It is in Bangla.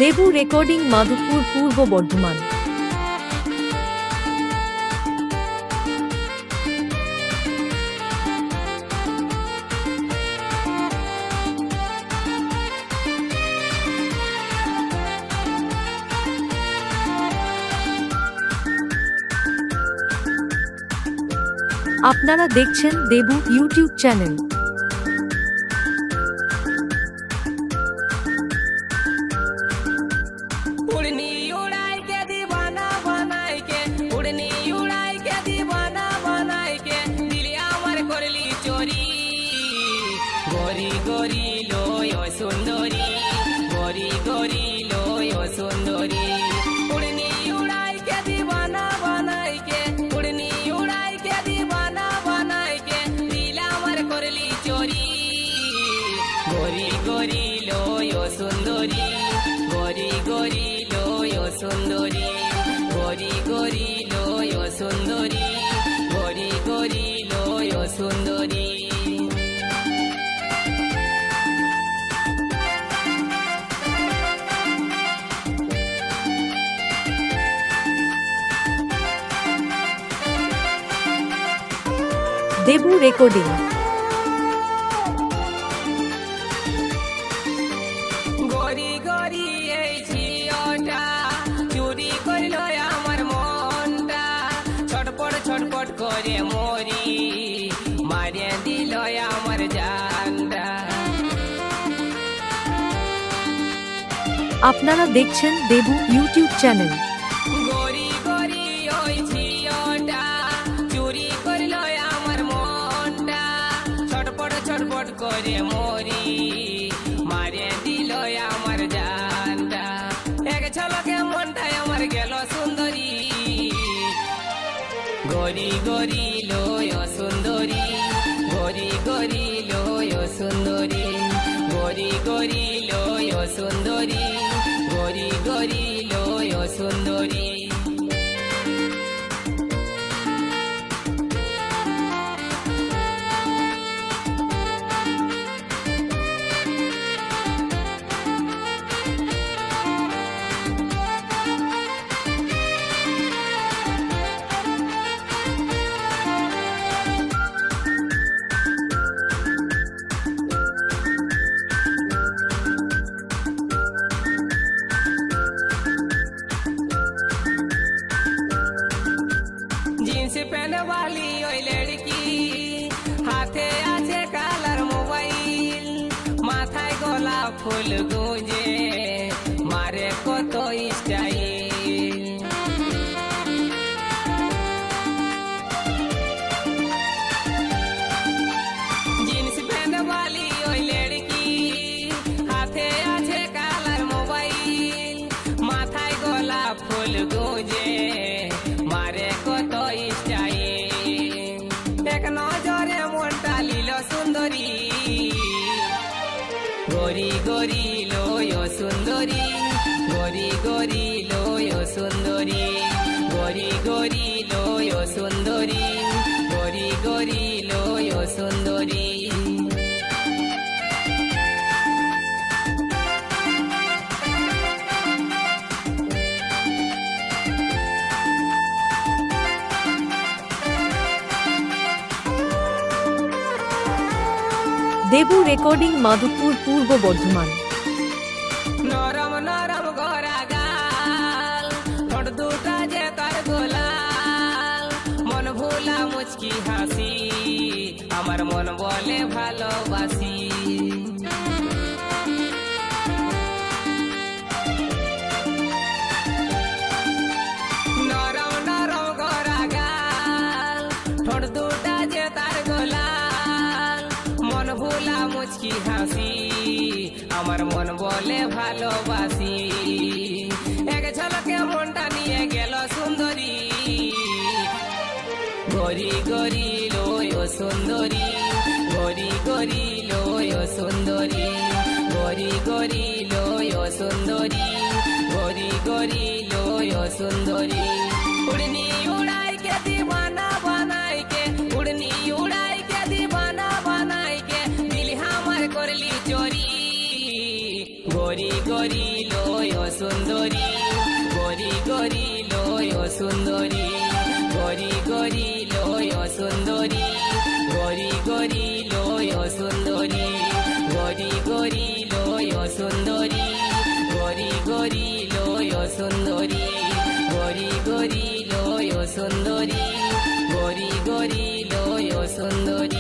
দেবু রেকর্ডিং, মাধবপুর, পূর্ব বর্ধমান। আপনারা দেখছেন দেবু ইউটিউব চ্যানেল। গরি গরি লয় সুন্দরী, গরি গরি লয় সুন্দরী, উড়নি উড়াই কে দিবানা বানাই কে, উড়নি উড়াই কে দিবানা বানাই কে, দিল আমার করলি চোরি। গরি গরি লয় সুন্দরী, গরি গরি লয় সুন্দরী, গরি গরি লয় সুন্দরী, গরি গরি লয় সুন্দরী। দেবু রেকর্ডিং। গরি গরি এই ঝিওটা চুরি করল আমার মনটা, ছটপট ছটপট করে মরি, মারিয়ে দিল আমার জানটা। আপনারা দেখছেন দেবু ইউটিউব চ্যানেল। গরি গরি ওই ঝিওটা চুরি করল আমার মনটা, ছটপট ছটপট করে মরি, মারিয়ে দিল আমার জানটা। এক ঝলকে মনটাই আমার গেল সুন্দরী। গরি গরি লয় সুন্দরী, গরি গরি লয় সুন্দরী, গরি গরি লয় সুন্দরী, গরি গরি লয় সুন্দরী। जींस पहने वाली ओई लड़की, हाथे आछे कालार मोबाइल, माथाय गोलाप फूल गुंजे, मारे कत स्टाइल। जींस पहने वाली ओई लड़की, हाथे आछे कालार मोबाइल, माथाय गोलाप फूल गुंजे, मारे कत स्टाइल। एक नजरे मनटा लील सुंदरी। गरी गरी लय सुंदरी, गरी गरी लय सुंदरी, गरी गरी लय सुंदरी, गरी गरी लय सुंदरी। দেবু রেকর্ডিং, মাধবপুর, পূর্ব বর্ধমান। নরম নরম গড়া গাল, ঠোঁট দুটা যে তার গোলাল, মন ভোলা মুচকি হাসি, আমার মন বলে ভালোবাসি। নরম নরম গড়া গাল, ঠোঁট দুটা যে তার গোলাল, মন ভোলা মুচকি হাসি, আমার মন বলে ভালোবাসি। এক ঝলকে মনটা নিয়ে গেল সুন্দরী। গরি গরি লয় সুন্দরী, গরি গরি লয় সুন্দরী, গরি গরি লয় সুন্দরী, গরি গরি লয় সুন্দরী। উড়নি উড়াই কে দিবানা বানাই কে, উড়নি উড়াই কে দিবানা বানাই কে, দিল আমার করলি চোরি। গরি গরি লয় গরি লয় সুন্দরী গরি গরি লয় সুন্দরী